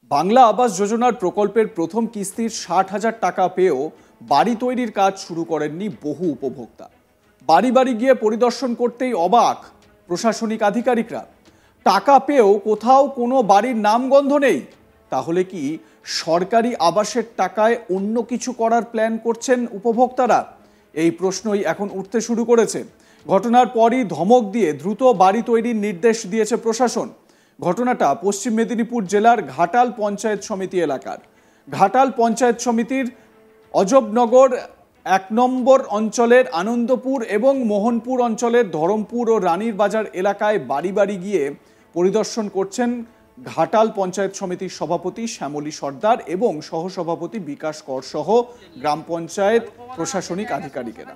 বাংলা আবাস যোজনার প্রকল্পের প্রথম কিস্তির ৬০,০০০ টাকা পেয়েও বাড়ি তৈরির কাজ শুরু করেননি বহু উপভোক্তা। বাড়ি বাড়ি গিয়ে পরিদর্শন করতেই অবাক প্রশাসনিক আধিকারিকরা। টাকা পেয়েও কোথাও কোনো বাড়ির নামগন্ধ নেই। তাহলে কি সরকারি আবাসের টাকায় অন্য কিছু করার প্ল্যান করছেন উপভোক্তারা? এই প্রশ্নই এখন উঠতে শুরু করেছে। ঘটনার পরই ধমক দিয়ে দ্রুত বাড়ি তৈরির নির্দেশ দিয়েছে প্রশাসন। ঘটনাটা পশ্চিম মেদিনীপুর জেলার ঘাটাল পঞ্চায়েত সমিতি এলাকার। ঘাটাল পঞ্চায়েত সমিতির অজবনগর ১ নম্বর অঞ্চলের আনন্দপুর এবং মোহনপুর অঞ্চলের ধরমপুর ও রানীর বাজার এলাকায় বাড়ি বাড়ি গিয়ে পরিদর্শন করছেন ঘাটাল পঞ্চায়েত সমিতির সভাপতি শ্যামলী সর্দার এবং সহসভাপতি বিকাশ কর সহ গ্রাম পঞ্চায়েত প্রশাসনিক আধিকারিকেরা।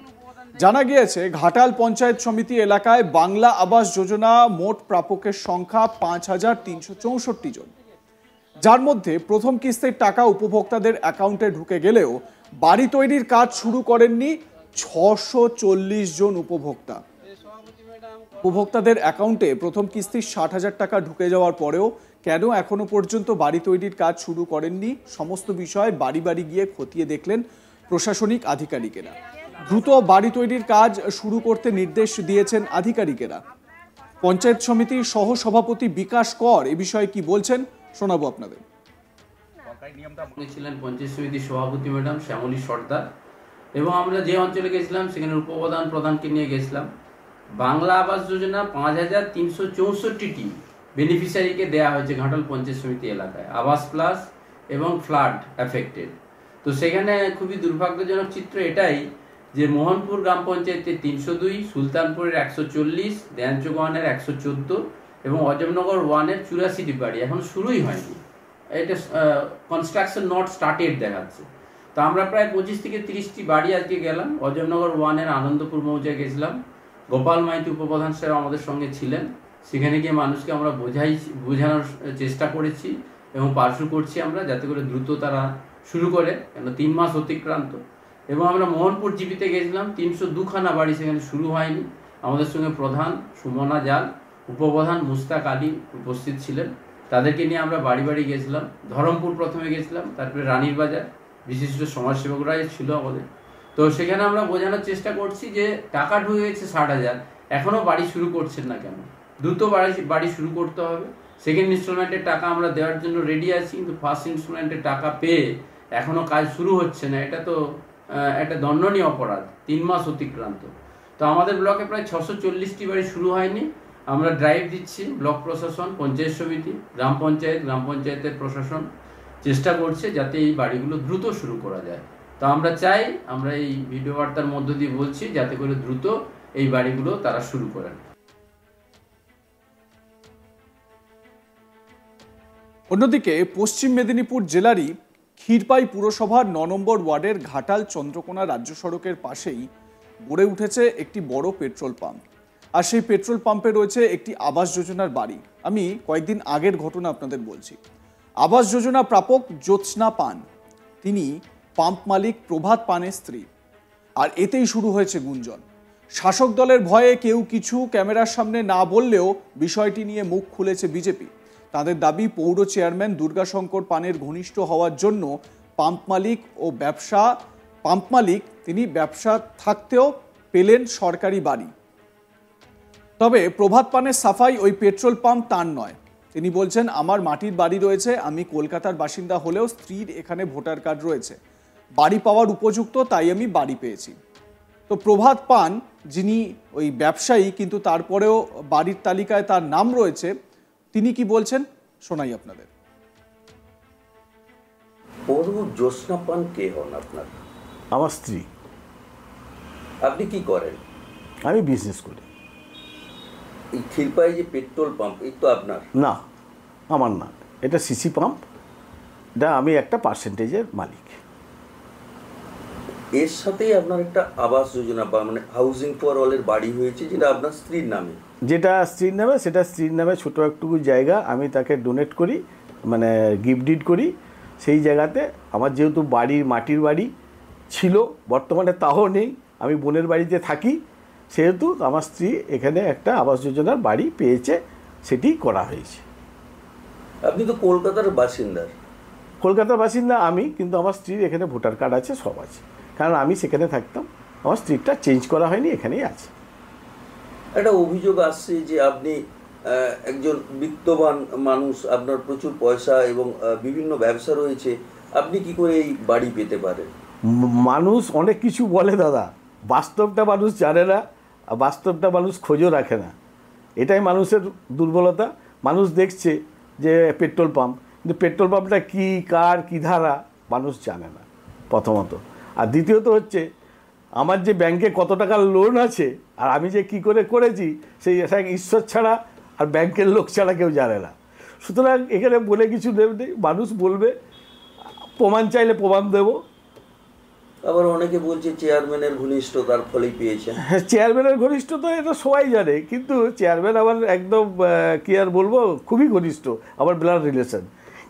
জানা গিয়েছে, ঘাটাল পঞ্চায়েত সমিতি এলাকায় বাংলা আবাস যোজনা মোট প্রাপকের সংখ্যা ৫,৩৬৪ জন, যার মধ্যে প্রথম কিস্তির টাকা উপভোক্তাদের অ্যাকাউন্টে ঢুকে গেলেও বাড়ি তৈরির কাজ শুরু করেননি ৬৪০ জন উপভোক্তা। উপভোক্তাদের অ্যাকাউন্টে প্রথম কিস্তির ৬০,০০০ টাকা ঢুকে যাওয়ার পরেও কেন এখনো পর্যন্ত বাড়ি তৈরির কাজ শুরু করেননি, সমস্ত বিষয় বাড়ি বাড়ি গিয়ে খতিয়ে দেখলেন প্রশাসনিক আধিকারিকেরা। দ্রুত বাড়ি তৈরির কাজ শুরু করতে নির্দেশ দিয়েছেন আধিকারিকেরা। পঞ্চায়েত সমিতির সহ সভাপতি বিকাশ কর এ বিষয়ে কি বলছেন শোনাবো আপনাদের। ছিলেন পঞ্চায়েত সমিতির সভাপতি ম্যাডাম শ্যামলী সর্দার, এবং আমরা যে অঞ্চলে গেছিলাম সেখানে প্রধানকে নিয়ে গেছিলাম। বাংলা আবাস যোজনা ৫,৩৬৪টি বেনিফিশিয়ারিকে দেওয়া হয়েছে ঘাটাল পঞ্চায়েত সমিতি এলাকায়, আবাস প্লাস এবং ফ্লাড এফেক্টেড। তো সেখানে খুবই দুর্ভাগ্যজনক চিত্র এটাই যে মোহনপুর গ্রাম পঞ্চায়েতের ৩০২, সুলতানপুরের ১৪০, দেয়াঞ্চগণের ১১৪ এবং অজবনগর 1-এর ৮৪টি বাড়ি এখন শুরুই হয়নি। এটা কনস্ট্রাকশন নট স্টার্টেড দেখাচ্ছে। তো আমরা প্রায় ২৫ থেকে ৩০টি বাড়ি আজকে গেলাম। অজবনগর 1-এর আনন্দপুর মৌজায় গেছিলাম। গোপাল মাইতি উপপ্রধান সাহেব আমাদের সঙ্গে ছিলেন। সেখানে গিয়ে মানুষকে আমরা বোঝানোর চেষ্টা করেছি এবং পার্সু করছি আমরা, যাতে করে দ্রুত তারা শুরু করে, কেন ৩ মাস অতিক্রান্ত। এবং আমরা মোহনপুর জিপিতে গেছিলাম, ৩০২খানা বাড়ি সেখানে শুরু হয়নি। আমাদের সঙ্গে প্রধান সুমনা জাল, উপপ্রধান মুস্তাক আলী উপস্থিত ছিলেন। তাদেরকে নিয়ে আমরা বাড়ি বাড়ি গেছিলাম। ধরমপুর প্রথমে গেছিলাম, তারপরে রানীর বাজার, বিশিষ্ট সমাজসেবকরাই ছিল আমাদের। তো সেখানে আমরা বোঝানোর চেষ্টা করছি যে টাকা ঢুকে গেছে ৬০,০০০, এখনও বাড়ি শুরু করছেন না কেন? দ্রুত বাড়ি শুরু করতে হবে। সেকেন্ড ইনস্টলমেন্টের টাকা আমরা দেওয়ার জন্য রেডি আছি, কিন্তু ফার্স্ট ইনস্টলমেন্টের টাকা পেয়ে এখনও কাজ শুরু হচ্ছে না। এটা তো একটা দণ্ডনীয় অপরাধ, ৩ মাস অতিক্রান্ত। তো আমাদের ব্লকে প্রায় ৬৪০টি বাড়ি শুরু হয়নি। আমরা ড্রাইভ দিচ্ছি, ব্লক প্রশাসন, পঞ্চায়েত সমিতি, গ্রাম পঞ্চায়েতের প্রশাসন চেষ্টা করছে যাতে এই বাড়িগুলো দ্রুত শুরু করা যায়। তো আমরা চাই, আমরা এই ভিডিও বার্তার মধ্য দিয়ে বলছি যাতে করে দ্রুত এই বাড়িগুলো তারা শুরু করেন। অন্যদিকে পশ্চিম মেদিনীপুর জেলারই ক্ষীরপাই পুরসভার ৯ নম্বর ওয়ার্ডের ঘাটাল চন্দ্রকোনা রাজ্য সড়কের পাশেই গড়ে উঠেছে একটি বড় পেট্রোল পাম্প। আর সেই পেট্রোল পাম্পে রয়েছে একটি আবাস যোজনার বাড়ি। আমি কয়েকদিন আগের ঘটনা আপনাদের বলছি। আবাস যোজনা প্রাপক জ্যোৎস্না পান, তিনি পাম্প মালিক প্রভাত পানের স্ত্রী। আর এতেই শুরু হয়েছে গুঞ্জন। শাসক দলের ভয়ে কেউ কিছু ক্যামেরার সামনে না বললেও বিষয়টি নিয়ে মুখ খুলেছে বিজেপি। তাদের দাবি, পৌর চেয়ারম্যান দুর্গাশঙ্কর পানের ঘনিষ্ঠ হওয়ার জন্য পাম্প মালিক তিনি ব্যবসা থাকতেও পেলেন সরকারি বাড়ি। তবে প্রভাত পানের সাফাই, ওই পেট্রোল পাম্প তার নয়। তিনি বলছেন, আমার মাটির বাড়ি রয়েছে, আমি কলকাতার বাসিন্দা হলেও স্ত্রীর এখানে ভোটার কার্ড রয়েছে, বাড়ি পাওয়ার উপযুক্ত, তাই আমি বাড়ি পেয়েছি। তো প্রভাত পান যিনি ওই ব্যবসায়ী, কিন্তু তারপরেও বাড়ির তালিকায় তার নাম রয়েছে, তিনি কি বলছেন শোনাই আপনাদের। জ্যোৎস্না পান কে হন আপনার? আমার স্ত্রী। আপনি কি করেন? আমি বিজনেস করি। এই ক্ষীরপাই যে পেট্রোল পাম্প, এই তো আপনার? না, আমার না, এটা সিসি পাম্প। এটা আমি একটা পার্সেন্টেজের মালিক। এর সাথেই আপনার একটা আবাস যোজনা বা মানে হাউজিং ফর অলের বাড়ি হয়েছে, যেটা আপনার স্ত্রীর নামে। যেটা স্ত্রীর নামে, সেটা স্ত্রীর নামে ছোটো একটুকু জায়গা আমি তাকে ডোনেট করি, মানে গিফট ডিড করি। সেই জায়গাতে আমার যেহেতু মাটির বাড়ি ছিল, বর্তমানে তাও নেই, আমি বোনের বাড়িতে থাকি, সেহেতু আমার স্ত্রী এখানে একটা আবাস যোজনার বাড়ি পেয়েছে, সেটি করা হয়েছে। আপনি তো কলকাতার বাসিন্দার। কলকাতার বাসিন্দা আমি, কিন্তু আমার স্ত্রীর এখানে ভোটার কার্ড আছে, সব আছে। কারণ আমি সেখানে থাকতাম, আমার স্ত্রীরটা চেঞ্জ করা হয়নি, এখানেই আছে। একটা অভিযোগ আসছে যে আপনি একজন বিত্তবান মানুষ, আপনার প্রচুর পয়সা এবং বিভিন্ন ব্যবসা রয়েছে, আপনি কি করে এই বাড়ি পেতে পারেন? মানুষ অনেক কিছু বলে দাদা, বাস্তবটা মানুষ জানে না, আর বাস্তবটা মানুষ খোঁজও রাখে না। এটাই মানুষের দুর্বলতা। মানুষ দেখছে যে পেট্রোল পাম্প, কিন্তু পেট্রোল পাম্পটা কী, কার, কী ধারা মানুষ জানে না প্রথমত। আর দ্বিতীয়ত হচ্ছে আমার যে ব্যাংকে কত টাকার লোন আছে আর আমি যে কি করে করেছি, সেই ঈশ্বর ছাড়া আর ব্যাংকের লোক ছাড়া কেউ জানে না। সুতরাং এখানে বলে কিছু নেই, মানুষ বলবে, প্রমাণ চাইলে প্রমাণ দেবো। আবার অনেকে বলছে চেয়ারম্যানের ঘনিষ্ঠতার ফলেই পেয়েছেন। হ্যাঁ, চেয়ারম্যানের ঘনিষ্ঠতা এটা সবাই জানে, কিন্তু চেয়ারম্যান আমার একদম কি আর বলবো, খুবই ঘনিষ্ঠ, আমার ব্লাড রিলেশন।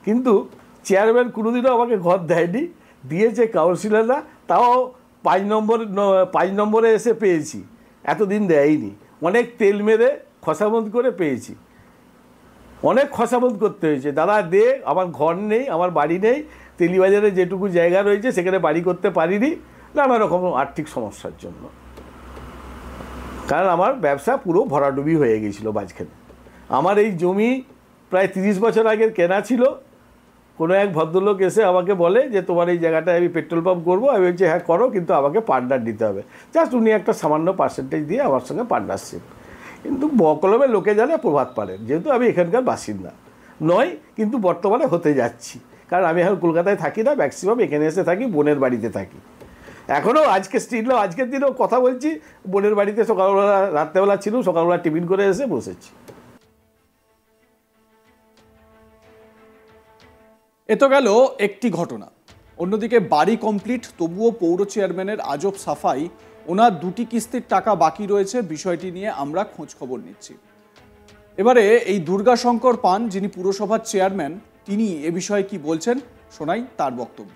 কিন্তু চেয়ারম্যান কোনোদিনও আমাকে ঘর দেয়নি, দিয়েছে কাউন্সিলররা, তাও 5 নম্বরে এসে পেয়েছি, এতদিন দেয়নি। অনেক তেল মেরে খসামত করে পেয়েছি, অনেক খসামত করতে হয়েছে, দাদা দে, আমার ঘর নেই, আমার বাড়ি নেই, তেলিবাজারে যেটুকু জায়গা রয়েছে সেখানে বাড়ি করতে পারিনি, নানা রকম আর্থিক সমস্যার জন্য। কারণ আমার ব্যবসা পুরো ভরাডুবি হয়ে গিয়েছিল মাঝখানে। আমার এই জমি প্রায় 30 বছর আগের কেনা ছিল। কোনো এক ভদ্রলোক এসে আমাকে বলে যে তোমার এই জায়গাটায় আমি পেট্রোল পাম্প করবো। আমি বলছি হ্যাঁ করো, কিন্তু আমাকে পার্টনার দিতে হবে। জাস্ট উনি একটা সামান্য পার্সেন্টেজ দিয়ে আমার সঙ্গে পার্টনারশিপ। কিন্তু বকলমে লোকে জানে প্রভাত পারেন, যেহেতু আমি এখানকার বাসিন্দা নয়, কিন্তু বর্তমানে হতে যাচ্ছি। কারণ আমি এখন কলকাতায় থাকি না, ম্যাক্সিমাম এখানে এসে থাকি, বোনের বাড়িতে থাকি। এখনও আজকের দিনেও কথা বলছি, বোনের বাড়িতে সকালবেলা, রাত্রেবেলা ছিল, সকালবেলা টিফিন করে এসে বসেছি। এ তো গেল একটি ঘটনা। অন্যদিকে বাড়ি কমপ্লিট, তবুও পৌর চেয়ারম্যানের আজব সাফাই, ওনার 2টি কিস্তির টাকা বাকি রয়েছে, বিষয়টি নিয়ে আমরা খোঁজ খবর নিচ্ছি। এবারে এই দুর্গাশঙ্কর পান, যিনি পুরসভার চেয়ারম্যান, তিনি এ বিষয়ে কি বলছেন শোনাই তার বক্তব্য।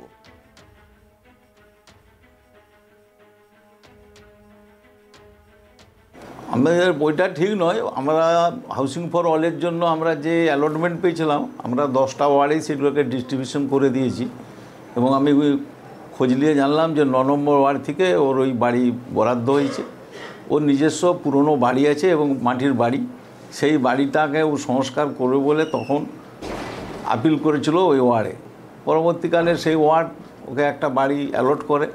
আমাদের বইটা ঠিক নয়। আমরা হাউসিং ফর অলের জন্য আমরা যে অ্যালটমেন্ট পেয়েছিলাম, আমরা 10টা ওয়ার্ডেই সেগুলোকে ডিস্ট্রিবিউশন করে দিয়েছি। এবং আমি খোঁজ নিয়ে জানলাম যে 9 নম্বর ওয়ার্ড থেকে ওর ওই বাড়ি বরাদ্দ হয়েছে। ওর নিজস্ব পুরনো বাড়ি আছে এবং মাটির বাড়ি, সেই বাড়িটাকে ও সংস্কার করবে বলে তখন আপিল করেছিল ওই ওয়ার্ডে। পরবর্তীকালে সেই ওয়ার্ড ওকে একটা বাড়ি অ্যালট করে।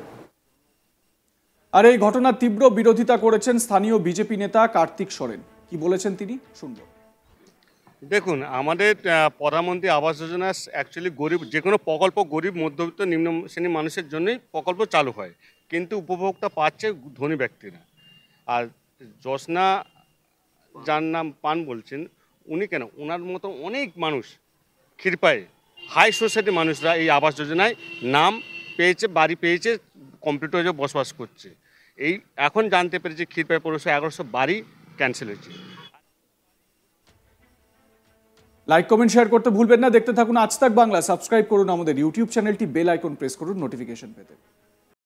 আর এই ঘটনার তীব্র বিরোধিতা করেছেন স্থানীয় বিজেপি নেতা কার্তিক সরেন। কি বলেছেন তিনি, শুনব। দেখুন, আমাদের প্রধানমন্ত্রী আবাস যোজনা অ্যাকচুয়ালি গরিব, যে কোনো প্রকল্প গরিব, মধ্যবিত্ত, নিম্ন শ্রেণীর মানুষের জন্যই প্রকল্প চালু হয়, কিন্তু উপভোক্তা পাচ্ছে ধনী ব্যক্তিরা। আর জোসনা যার নাম পান বলছেন, উনি কেন, ওনার মতো অনেক মানুষ ক্ষীরপায়ে হাই সোসাইটি মানুষরা এই আবাস যোজনায় নাম পেয়েছে, বাড়ি পেয়েছে, কমপ্লিট হয়ে বসবাস করছে। এই এখন জানতে পেরেছি ক্ষীরপায়ে পৌরসভা 1100 বাড়ি ক্যান্সেল হয়েছে। লাইক, কমেন্ট, শেয়ার করতে ভুলবেন না। দেখতে থাকুন আজ তাক বাংলা। সাবস্ক্রাইব করুন আমাদের ইউটিউব চ্যানেলটি, বেল আইকন প্রেস করুন নোটিফিকেশন পেতে।